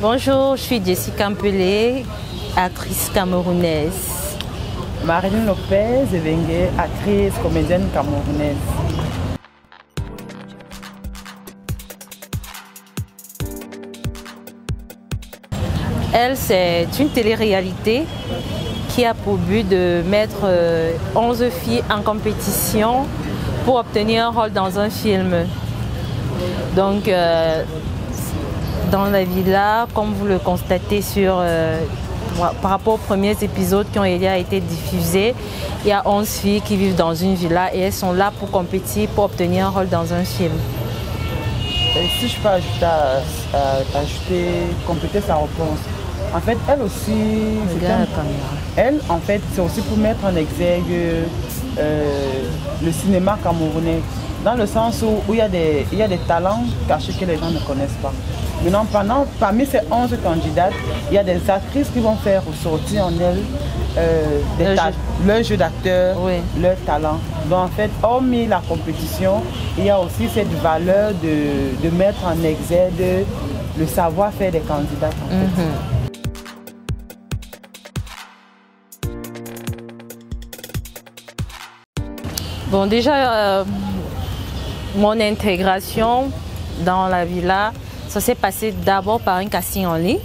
Bonjour, je suis Jessica Mpelé, actrice camerounaise. Marilyn Lopez Evengue, actrice, comédienne camerounaise. Elle, c'est une télé-réalité qui a pour but de mettre 11 filles en compétition pour obtenir un rôle dans un film. Donc, dans la villa, comme vous le constatez par rapport aux premiers épisodes qui ont été diffusés, il y a 11 filles qui vivent dans une villa et elles sont là pour compétir, pour obtenir un rôle dans un film. Et si je peux compléter sa réponse. En fait, elle aussi, en fait, c'est aussi pour mettre en exergue le cinéma camerounais, dans le sens où il y a des talents cachés que les gens ne connaissent pas. Maintenant, parmi ces 11 candidates, il y a des actrices qui vont faire ressortir en elles leur jeu d'acteur, oui, leur talent. Donc en fait, hormis la compétition, il y a aussi cette valeur de mettre en exergue le savoir-faire des candidates. En fait. Bon, déjà, mon intégration dans la villa, ça s'est passé d'abord par un casting en ligne.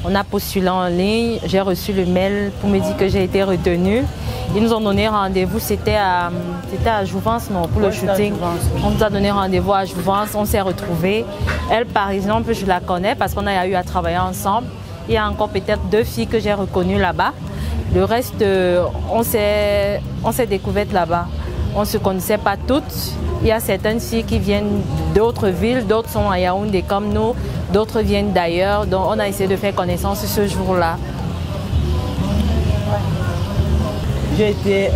On a postulé en ligne, j'ai reçu le mail pour me dire que j'ai été retenue. Ils nous ont donné rendez-vous, c'était à Jouvence, non, pour le shooting. On nous a donné rendez-vous à Jouvence, on s'est retrouvés. Elle, par exemple, je la connais parce qu'on a eu à travailler ensemble. Il y a encore peut-être 2 filles que j'ai reconnues là-bas. Le reste, on s'est découvertes là-bas. On ne se connaissait pas toutes. Il y a certaines filles qui viennent d'autres villes, d'autres sont à Yaoundé comme nous, d'autres viennent d'ailleurs. Donc on a essayé de faire connaissance ce jour-là. J'ai été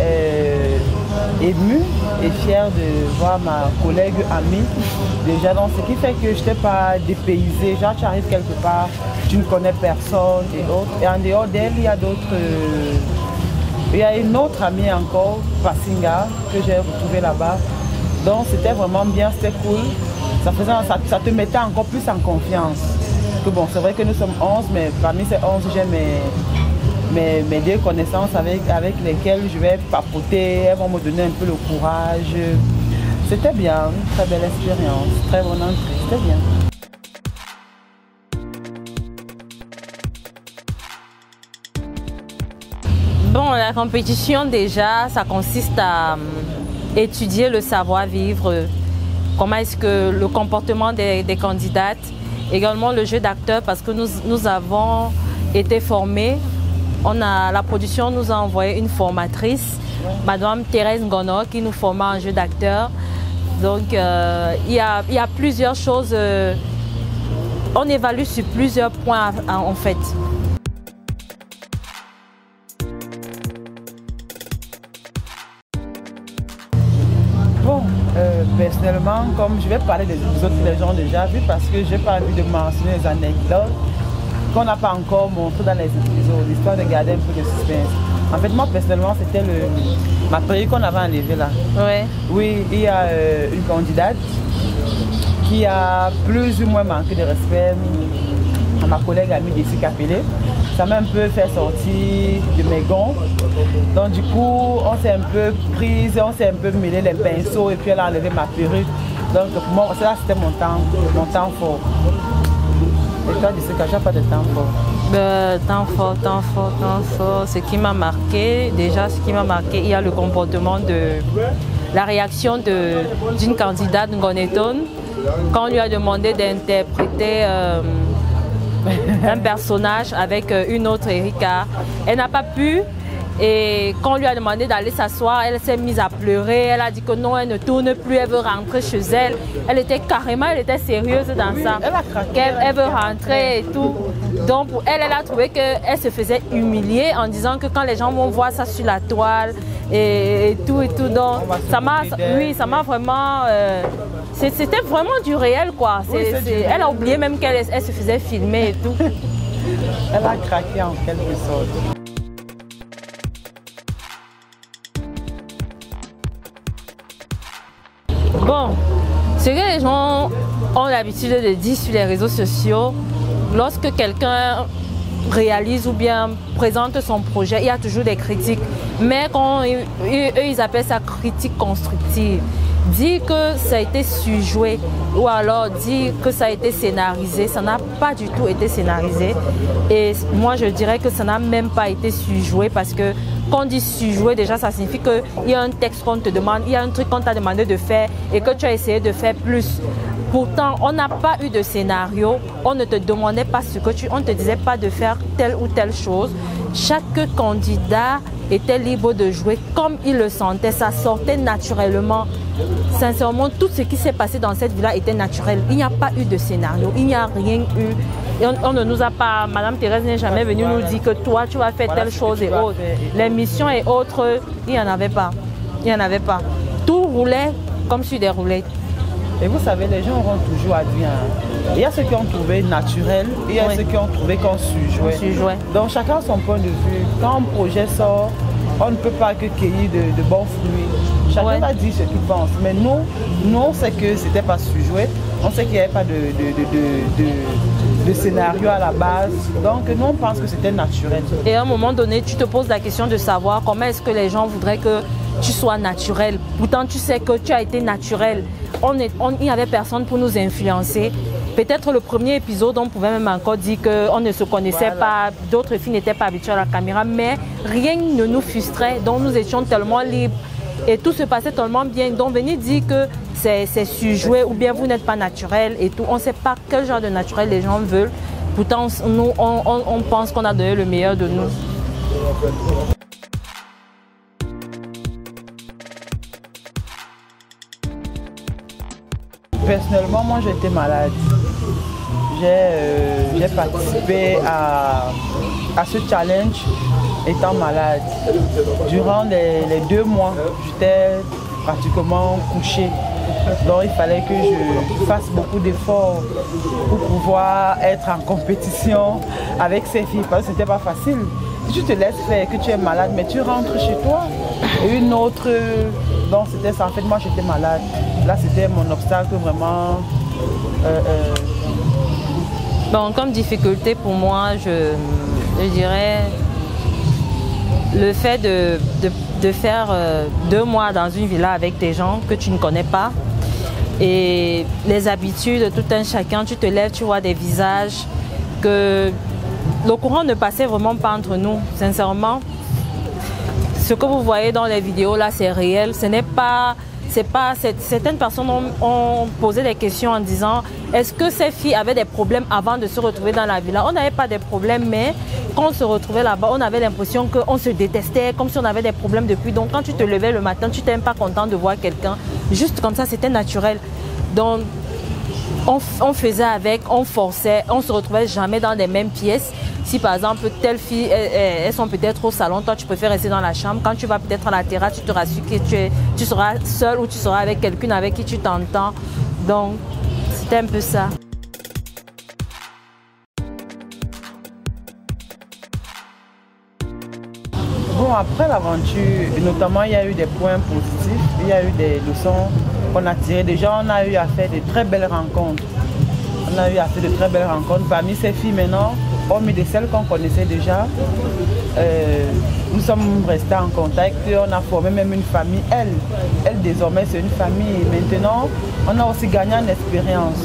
émue et fière de voir ma collègue amie déjà, donc ce qui fait que je n'étais pas dépaysée. Genre tu arrives quelque part, tu ne connais personne et autres. Et en dehors d'elle, il y a d'autres... Il y a une autre amie encore, Passinga, que j'ai retrouvée là-bas. Donc c'était vraiment bien, c'était cool. Ça te mettait encore plus en confiance. Que bon, c'est vrai que nous sommes 11, mais parmi ces 11, j'ai mes 2 connaissances avec lesquelles je vais papoter. Elles vont me donner un peu le courage. C'était bien, une très belle expérience, très bonne entrée, c'était bien. Bon, la compétition déjà, ça consiste à étudier le savoir-vivre, comment est-ce que le comportement des candidates, également le jeu d'acteur parce que nous avons été formés. La production nous a envoyé une formatrice, Madame Thérèse Ngono, qui nous forma en jeu d'acteur. Donc il y a plusieurs choses, on évalue sur plusieurs points en fait. Personnellement, comme je vais parler des épisodes que les gens ont déjà vus parce que je n'ai pas envie de mentionner les anecdotes qu'on n'a pas encore montrées dans les épisodes, histoire de garder un peu de suspense. En fait, moi personnellement, c'était ma perruque qu'on avait enlevée là. Ouais. Oui, il y a une candidate qui a plus ou moins manqué de respect à ma collègue amie Jessica Mpelé. Ça m'a un peu fait sortir de mes gonds. Donc du coup, on s'est un peu prise, on s'est un peu mêlé les pinceaux et puis elle a enlevé ma perruque. Donc pour moi, ça c'était mon temps fort. Et toi, Jessica, tu n'as pas de temps fort? Temps fort. Ce qui m'a marqué, il y a le comportement la réaction d'une candidate Ngoneton quand on lui a demandé d'interpréter un personnage avec une autre Erika. Elle n'a pas pu et quand on lui a demandé d'aller s'asseoir, elle s'est mise à pleurer. Elle a dit que non, elle ne tourne plus, elle veut rentrer chez elle. Elle était sérieuse dans ça. Elle veut rentrer et tout. Donc pour elle, elle a trouvé qu'elle se faisait humilier en disant que quand les gens vont voir ça sur la toile et tout. Donc ça m'a vraiment... C'était vraiment du réel quoi. Elle a oublié même qu'elle se faisait filmer et tout. Elle a craqué en quelque sorte. Bon, ce que les gens ont l'habitude de dire sur les réseaux sociaux, lorsque quelqu'un réalise ou bien présente son projet, il y a toujours des critiques. Mais quand eux, ils appellent ça critique constructive. Dire que ça a été surjoué ou alors dire que ça a été scénarisé, ça n'a pas du tout été scénarisé. Et moi, je dirais que ça n'a même pas été surjoué parce que quand on dit surjoué, déjà, ça signifie qu'il y a un texte qu'on te demande, il y a un truc qu'on t'a demandé de faire et que tu as essayé de faire plus. Pourtant, on n'a pas eu de scénario, on ne te demandait pas ce que on ne te disait pas de faire telle ou telle chose. Chaque candidat était libre de jouer comme il le sentait, ça sortait naturellement. Sincèrement, tout ce qui s'est passé dans cette vie-là était naturel. Il n'y a pas eu de scénario, il n'y a rien eu. Et on ne nous a pas, Madame Thérèse n'est jamais venue nous dire que toi, tu vas faire telle chose et autre. Les missions et autres, il n'y en avait pas. Il n'y en avait pas. Tout roulait comme sur des roulettes. Et vous savez, les gens auront toujours à dire. Il y a ceux qui ont trouvé naturel, et il y a ceux qui ont trouvé qu'on surjouait. Donc chacun a son point de vue. Quand un projet sort, on ne peut pas que cueillir de bons fruits. Chacun va dire ce qu'il pense. Mais nous, on sait que ce n'était pas surjoué. On sait qu'il n'y avait pas de scénario à la base. Donc nous, on pense que c'était naturel. Et à un moment donné, tu te poses la question de savoir comment est-ce que les gens voudraient que tu sois naturel. Pourtant, tu sais que tu as été naturel. Il n'y avait personne pour nous influencer. Peut-être le premier épisode, on pouvait même encore dire qu'on ne se connaissait pas, d'autres filles n'étaient pas habituées à la caméra, mais rien ne nous frustrait, donc nous étions tellement libres et tout se passait tellement bien. Donc venir dire que c'est surjoué ou bien vous n'êtes pas naturel et tout, on ne sait pas quel genre de naturel les gens veulent. Pourtant, nous, on pense qu'on a donné le meilleur de nous. Personnellement, moi j'étais malade. J'ai participé à ce challenge étant malade. Durant les 2 mois, j'étais pratiquement couchée. Donc il fallait que je fasse beaucoup d'efforts pour pouvoir être en compétition avec ces filles. Parce que c'était pas facile. Si tu te laisses faire, que tu es malade, mais tu rentres chez toi. Et une autre, donc c'était ça. En fait, moi j'étais malade. Là, c'était mon obstacle vraiment. Bon, comme difficulté pour moi, je dirais le fait de faire 2 mois dans une villa avec des gens que tu ne connais pas et les habitudes de tout un chacun, tu te lèves, tu vois des visages, que le courant ne passait vraiment pas entre nous, sincèrement. Ce que vous voyez dans les vidéos là, c'est réel, ce n'est pas... Certaines personnes ont posé des questions en disant est-ce que ces filles avaient des problèmes avant de se retrouver dans la villa? On n'avait pas de problèmes, mais quand on se retrouvait là-bas, on avait l'impression qu'on se détestait, comme si on avait des problèmes depuis. Donc quand tu te levais le matin, tu n'étais même pas content de voir quelqu'un. Juste comme ça, c'était naturel. Donc on faisait avec, on forçait, on ne se retrouvait jamais dans les mêmes pièces. Si par exemple, telles filles, elles sont peut-être au salon, toi tu préfères rester dans la chambre. Quand tu vas peut-être à la terrasse, tu te rassures que tu seras seul ou tu seras avec quelqu'un avec qui tu t'entends. Donc, c'était un peu ça. Bon, après l'aventure, notamment, il y a eu des points positifs, il y a eu des leçons qu'on a tirées. Déjà, on a eu à faire de très belles rencontres. Parmi ces filles maintenant, hormis de celles qu'on connaissait déjà, nous sommes restés en contact, on a formé même une famille. Elle désormais c'est une famille. Maintenant, on a aussi gagné en expérience,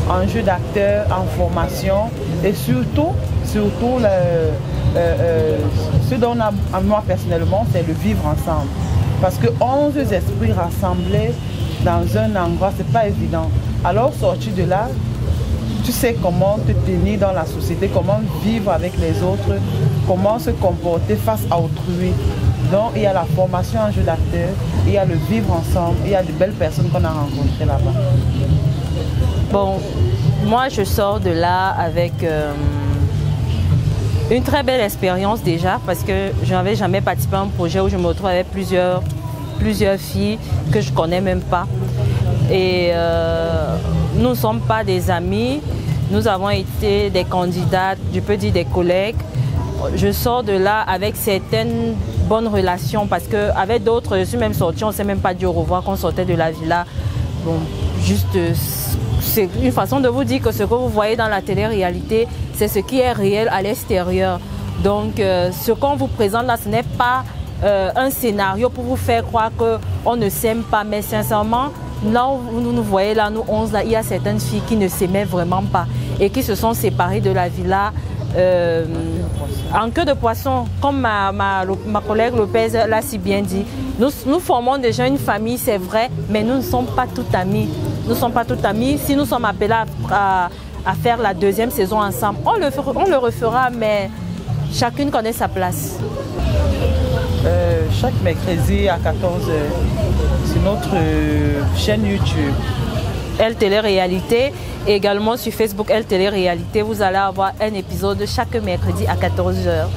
en jeu d'acteur, en formation et surtout ce dont on a, moi personnellement, c'est le vivre ensemble. Parce que 11 esprits rassemblés dans un endroit, c'est pas évident. Alors sortir de là, tu sais comment te tenir dans la société, comment vivre avec les autres, comment se comporter face à autrui. Donc il y a la formation en jeu d'acteur, il y a le vivre ensemble, il y a de belles personnes qu'on a rencontrées là-bas. Bon, moi je sors de là avec une très belle expérience déjà parce que je n'avais jamais participé à un projet où je me retrouve avec plusieurs filles que je ne connais même pas. Et nous ne sommes pas des amis, nous avons été des candidates, je peux dire des collègues. Je sors de là avec certaines bonnes relations parce qu'avec d'autres, je suis même sortie, on ne s'est même pas dit au revoir quand on sortait de la villa. Bon, juste c'est une façon de vous dire que ce que vous voyez dans la télé-réalité, c'est ce qui est réel à l'extérieur. Donc, ce qu'on vous présente là, ce n'est pas un scénario pour vous faire croire qu'on ne s'aime pas. Mais sincèrement, là où vous nous voyez, là, nous 11, là, il y a certaines filles qui ne s'aimaient vraiment pas et qui se sont séparées de la villa en queue de poisson. Comme ma collègue Lopez l'a si bien dit, nous formons déjà une famille, c'est vrai, mais nous ne sommes pas toutes amies. Nous ne sommes pas toutes amies. Si nous sommes appelés à faire la deuxième saison ensemble, on le refera, mais chacune connaît sa place. Chaque mercredi à 14h, c'est notre chaîne YouTube. Elle Télé-Réalité, et également sur Facebook Elle Télé-Réalité, vous allez avoir un épisode chaque mercredi à 14h.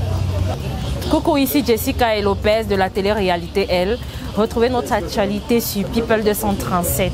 Coucou, ici Jessica et Lopez de la Télé-Réalité Elle. Retrouvez notre actualité sur People 237.